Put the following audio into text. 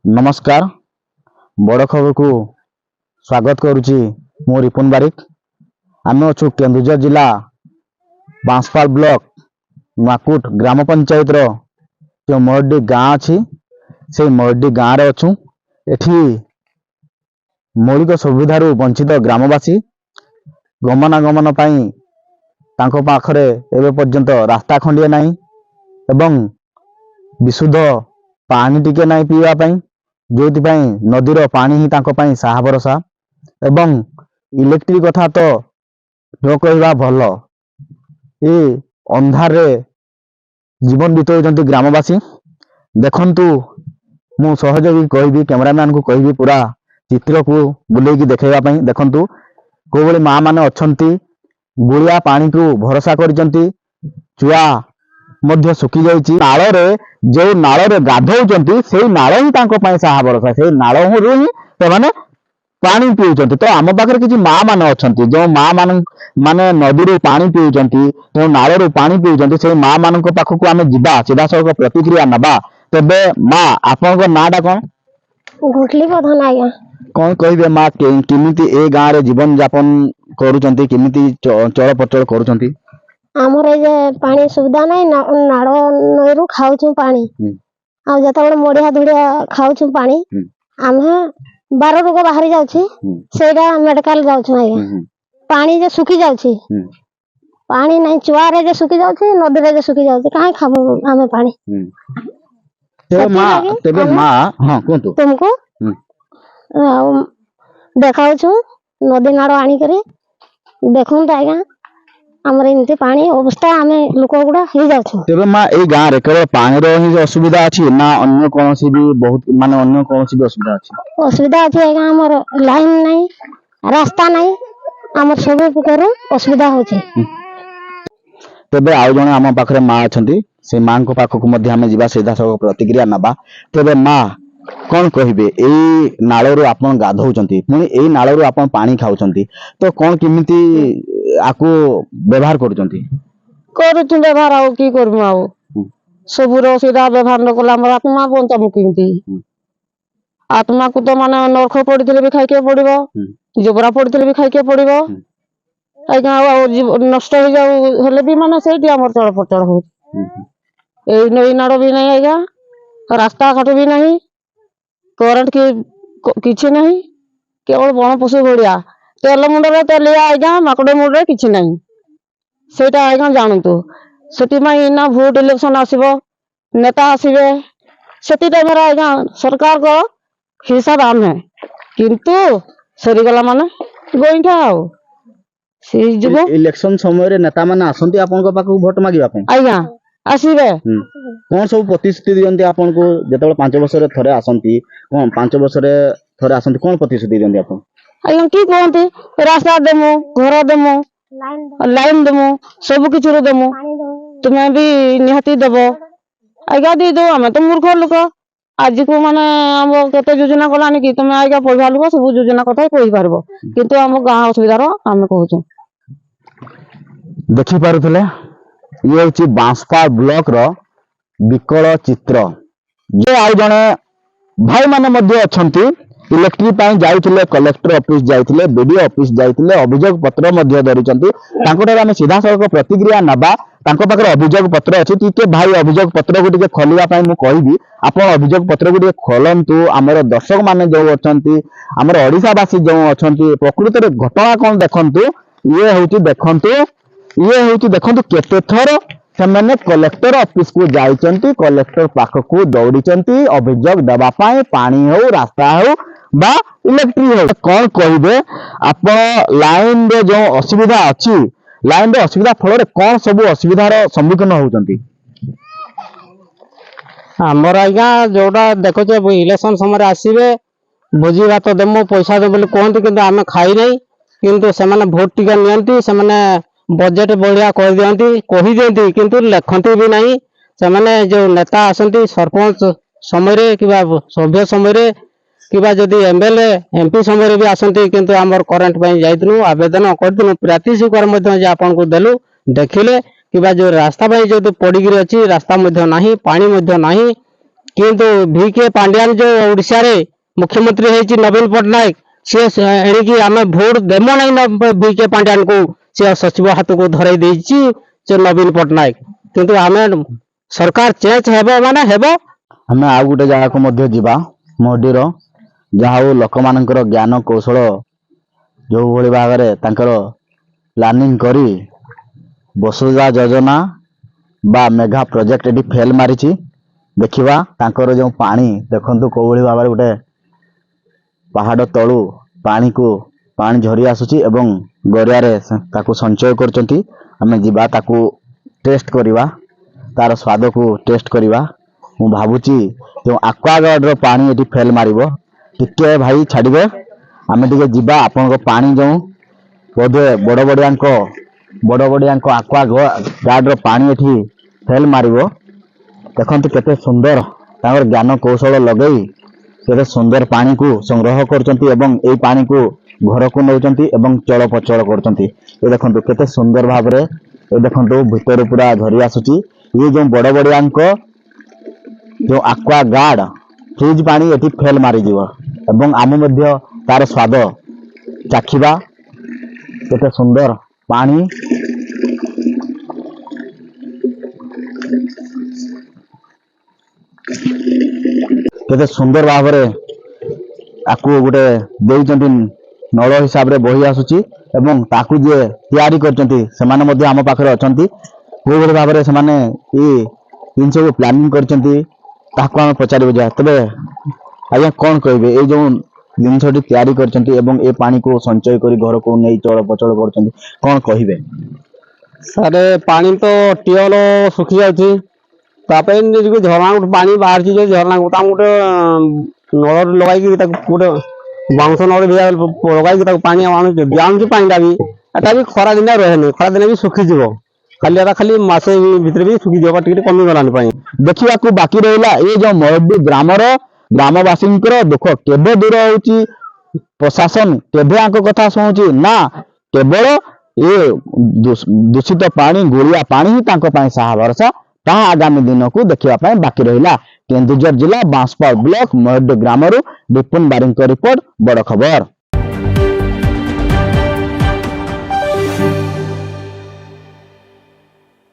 नमस्कार बड़ खबर को स्वागत करुच्ची मु रिपुन बारिक। आम अच्छु केन्दुझर जिला बांसपाल ब्लॉक नुआकुट ग्राम पंचायत जो मरडी गाँ अच्छी से मरडी गाँव रे अच्छु। एठी मौलिक सुविधारू वंचित ग्रामवासी गमनागमन तांको पाखरे एबे पर्यंत रास्ता खंडिए नहीं एवं विशुद्ध पानी टिके नहीं पीवा पाई, जो नदीर पानी ही तांको पाई साहा भरोसा एवं इलेक्ट्रिक कथा तो न कहवा भल। ये अंधार रे जीवन बिताउछंती ग्रामवासी। देखंतु मु सहयोगी कहबी कैमरामैन को कहबी पूरा चित्र को बुलेकी देखैबा पई। देखंतु को बळे मां माने अछंती गुलिया पानी को भरोसा करिसंती। चुआ मध्य सुखी जाइछि। नाळ रे जो नाळ रे गाधौचंती से नाळ ही तांको पई साहा भरोसा, से नाळ रु ही ते माने पानी पीउचंती। तो आम पाखरे किछि मां माने अछंती जो मां माने नदी रो पानी पीउचंती, तो नाळ रो पानी पीउचंती। से मां मानक पाखकु आमे जिबा सीधा सड़क प्रतिक्रिया नबा। तबे मां आपनक नाडा कोन? गुठली प्रधान आया। कौन कहबे मां केमिति ए गाँ रे जीवन यापन करूचंती, केमिति चल पचल करूचंती? आमर जे पानी सुविधा नहीं नाड़ नईरू खाऊछु पानी आ जतबे मोड़िया धुड़िया खाऊछु पानी आमे 12 रोग बाहरी जाउछि सेटा मेडिकल जाउछु। आया पानी जे सुखी जाउछि, पानी नहीं चुआ रे जे सुखी जाउछि, नदी रे जे सुखी जाउछि, काहे खाबो आमे पानी? तेबे मां हां कोंतु तुमको देखाउछु नदी नाड़ आनी करे देखुन आया हमर इनते पानी अवस्था आमे लोक गुडा हे जाउछु। तेबे मां ए गाँ रे केवल पानी रो ही असुविधा अछि ना अन्य कोनोसी भी बहुत माने अन्य कोनोसी भी असुविधा अछि? असुविधा अछि ए गाँ हमर लाइन नहीं, रास्ता नहीं, हमर सब प्रकार असुविधा होछि। तेबे आउ जने हम पाखरे मां अछंती, से मां को पाखक मध्ये हम जिबा सीधा सब प्रतिक्रिया नबा। तेबे मां कौन कहबे ए नाळरू आपन गाधौचंती पुनी ए नाळरू आपन पानी खाउचंती, तो कौन केमिति आको व्यवहार करूचंती? करूछु व्यवहार आउ की करबु आउ सबुरो सीधा व्यवहार न कला हमर आत्मा बंचा मुकिंती। आत्मा को तो माने नरख पड़िथिले भी खाइके पड़िबो, जोबरा पड़िथिले भी खाइके पड़िबो। आइगा आउ नष्ट हो जाउ हेले भी माने सेठी हमर चल पचल हो। ए नई नाड़ भी नहीं आइगा, रास्ता घाट भी नहीं, करंट की किछि नहीं, केवल बण पशु भड़िया तेल मुंडरे तेलिया आइगा माकड़ मुंडरे किछि नहीं। सेटा आइगा जानतु सेति माई ना भोट इलेक्शन आसीबो, नेता आसीबे, सेति टाइम रे आइगा सरकार को हिसाब आम है, किंतु सरी गला माने गोइठा आउ से जुगो इलेक्शन समय रे नेता माने आसंती आपन को पाखु वोट मागिबा पई आइगा आसीबे। कोन सब प्रतिश्रुति दियंती आपन को जेतबे 5 वर्ष रे थरे आसंती? कोन 5 वर्ष रे थरे आसंती कोन प्रतिश्रुति दियंती आपन? आइगा की कहंती रास्ता देमु, घर देमु, लाइन देमु, सब किछ रो देमु, तुमे भी निहाती देबो। आइगा दे दो हमें तो मूर्ख लोक आज को माने हम केते योजना कलानी कि तुमे आइगा पढ़वा लोक सब योजना कथा कहि पारबो, किंतु हम गां असुविधा रो हम कहूछु। देखि पारुथले ये होची बांसपाल ब्लॉक रो विकल चित्र। जे आउ जने भाई माने मध्ये अछंती इलेक्ट्रिक पाई जाइथिले, कलेक्टर ऑफिस जाइथिले, बीडीओ ऑफिस जाइथिले, अभियोग पत्र मध्ये धरिचंती। तांको हम सीधा सड़क प्रतिक्रिया नबा। तांको पाखरे अभियोग पत्र अछि, टिके भाई अभियोग पत्र को टिके खोलिया पाई मु कहबी आपण अभियोग पत्र को टिके खोलंतु। हमर दर्शक माने जो अछंती, हमर ओडिसा वासी जो अछंती, प्रकृत रे घटना कोन देखंतु। ये होची देखंतु केते थर सेमाने कलेक्टर ऑफिस को जाइचंती, कलेक्टर पाखकु दौड़ीचंती अभियोग दबा पाए, पानी हो, रास्ता हो बा इलेक्ट्रिक हो। कौन कहबे आपण लाइन रे जो असुविधा अछि, लाइन रे असुविधा फल रे कौन सब असुविधा रो सम्मुखीन होउचंती? हमर आइगा जोडा देखो जे इलेक्शन समय आसीबे भोजी भात देमो पैसा दे बोली कहंती, किंतु आमे खाई नै, किंतु सेमाने वोट टिका नियंती, सेमाने बजेट बढ़िया कर दियंती, कहि दियंती, किंतु लेखंती भी नहीं। सेमाने जो नेता आसंती सरपंच समय रे किबा सभ्य समय रे किबा जदी एमएलए एमपी समय रे भी आसंती, किंतु हमर करंट पई जाइतनु आवेदन करतनु प्राति स्वीकार मध्ये जे आपन को देलु देखिले किबा जो रास्ता पई जो पड़ी गिरी अछि, रास्ता मध्ये नाही, पानी मध्ये नाही, କିନ୍ତୁ ଭିକେ ପାଣ୍ଡିଆନ ଯୋଉ ଓଡିଶାରେ ମୁଖ୍ୟମନ୍ତ୍ରୀ ହେଇଛି ନବୀନ ପଟ୍ଟନାୟକ ସେ ଏଣିକି ଆମେ ଭୋଟ ଦେମୁ ନାହିଁ ଭିକେ ପାଣ୍ଡିଆନକୁ ସେ ସଚିବ ହାତକୁ ଧରେଇ ଦେଇଛି ସେ ନବୀନ ପଟ୍ଟନାୟକ କିନ୍ତୁ ଆମେ ସରକାର ଚେଞ୍ଜ ହେବ ମାନେ ହେବ। ଆମେ ଆଉ ଗୋଟେ ଜାଗାକୁ ମଧ୍ୟ ଯିବା ମହଡିର ଯାହା ହଉ ଲୋକମାନଙ୍କର ଜ୍ଞାନ କୌଶଳ ଯୋଉଭଳି ଭାବରେ ତାଙ୍କର ପ୍ଲାନିଂ କରି ବସୁଧା ଯୋଜନା ବା ମେଘା ପ୍ରୋଜେକ୍ଟ ଏଠି ଫେଲ ମାରିଛି। ଦେଖିବା ତାଙ୍କର ଯେଉଁ ପାଣି ଦେଖନ୍ତୁ କୋଉଭଳି ଭାବରେ ଗୋଟେ ପାହାଡ ତଳୁ ପାଣି ଝରି ଆସୁଛି ଏବଂ ଗଡିଆରେ ତାକୁ ସଞ୍ଚୟ କରୁଛନ୍ତି। ଆମେ ଯିବା ତାକୁ ଟେଷ୍ଟ କରିବା, ତାର ସ୍ୱାଦକୁ ଟେଷ୍ଟ କରିବା। ମୁଁ ଭାବୁଛି ଯେଉଁ ଆକ୍ୱାଗାର୍ଡର ପାଣି ଏଠି ଫେଲ ମାରିବ। ଟିକେ ଭାଇ ଛାଡ଼ିବେ, ଆମେ ଟିକେ ଯିବା। ଆପଣଙ୍କ ପାଣି ଯେଉଁ ବୋଧେ ବଡ଼ ବଡ଼ିଆଙ୍କ ଆକ୍ୱାଗାର୍ଡର ପାଣି ଏଠି ଫେଲ ମାରିବ। ଦେଖନ୍ତୁ କେତେ ସୁନ୍ଦର ତାଙ୍କର ଜ୍ଞାନ କୌଶଳ ଲଗେଇ କେତେ ସୁନ୍ଦର ପାଣିକୁ ସଂଗ୍ରହ କରୁଛନ୍ତି ଏବଂ ଏଇ ପାଣିକୁ ଘରକୁ ନେଉଛନ୍ତି ଏବଂ ଚଳପ୍ରଚଳ କରୁଛନ୍ତି। ଏ ଦେଖନ୍ତୁ କେତେ ସୁନ୍ଦର ଭାବରେ ଏ ଦେଖନ୍ତୁ ଭିତରୁ ପୁରା ଝରି ଆସୁଛି। ଇଏ ଯେଉଁ ବଡ଼ ବଡ଼ିଆଙ୍କ ଯେଉଁ ଆକ୍ୱାଗାର୍ଡ ଫ୍ରିଜ ପାଣି ଏଠି ଫେଲ ମାରିଯିବ ଏବଂ ଆମେ ମଧ୍ୟ ତାର ସ୍ୱାଦ ଚାଖିବା। କେତେ ସୁନ୍ଦର ପାଣି, କେତେ ସୁନ୍ଦର ଭାବରେ ଆକୁ ଗୋଟେ ଦେଇଛନ୍ତି, ନଳ ହିସାବରେ ବହି ଆସୁଛି ଏବଂ ତାକୁ ଯିଏ ତିଆରି କରିଛନ୍ତି ସେମାନେ ମଧ୍ୟ ଆମ ପାଖରେ ଅଛନ୍ତି। କୋଉଭଳି ଭାବରେ ସେମାନେ ଏଇ ଜିନିଷକୁ ପ୍ଲାନିଂ କରିଛନ୍ତି ତାହାକୁ ଆମେ ପଚାରିବୁ। ଯା ତେବେ ଆଜ୍ଞା କଣ କହିବେ, ଏଇ ଯୋଉ ଜିନିଷଟି ତିଆରି କରିଛନ୍ତି ଏବଂ ଏ ପାଣିକୁ ସଞ୍ଚୟ କରି ଘରକୁ ନେଇ ଚଳପ୍ରଚଳ କରୁଛନ୍ତି, କଣ କହିବେ? ସାରେ ପାଣି ତ ଟିଅଲ ଶୁଖି ଯାଉଛି, ତାପରେ ନିଜକୁ ଝରଣା ଗୋଟେ ପାଣି ବାହାରିଛି ଯେ ଝରଣାକୁ ତାକୁ ଗୋଟେ ନଳ ଲଗାଇକି ତାକୁ ଗୋଟେ ବାଉଁଶ ନଳ ଲଗାଇକି ତାକୁ ପାଣି ଆଣୁଛୁ ଦିଆଣୁଛୁ। ପାଣିଟା ବି ଏଟା ବି ଖରା ଦିନେ ରହେନି, ଖରା ଦିନେ ବି ଶୁଖିଯିବ। ଖାଲି ମାସେ ଭିତରେ ବି ଶୁଖିଯିବ, ଟିକେ କମିଗଲାନି ପାଣି। ଦେଖିବାକୁ ବାକି ରହିଲା ଏ ଯୋଉ ମୟୂରଡି ଗ୍ରାମର ଗ୍ରାମବାସୀଙ୍କର ଦୁଃଖ କେବେ ଦୂର ହଉଛି? ପ୍ରଶାସନ କେବେ ଆଙ୍କ କଥା ଶୁଣୁଛି? ନା, କେବଳ ଏ ଦୂଷିତ ପାଣି, ଗୋଳିଆ ପାଣି ହିଁ ତାଙ୍କ ପାଇଁ ସାହା ଭରସା। ତାହା ଆଗାମୀ ଦିନକୁ ଦେଖିବା ପାଇଁ ବାକି ରହିଲା। କେନ୍ଦୁଝର ଜିଲ୍ଲା ବାଂଶପାଳ ବ୍ଲକ ମୟୂରଡି ଗ୍ରାମରୁ ବିପୁନ ବାରିକଙ୍କ ରିପୋର୍ଟ, ବଡ ଖବର।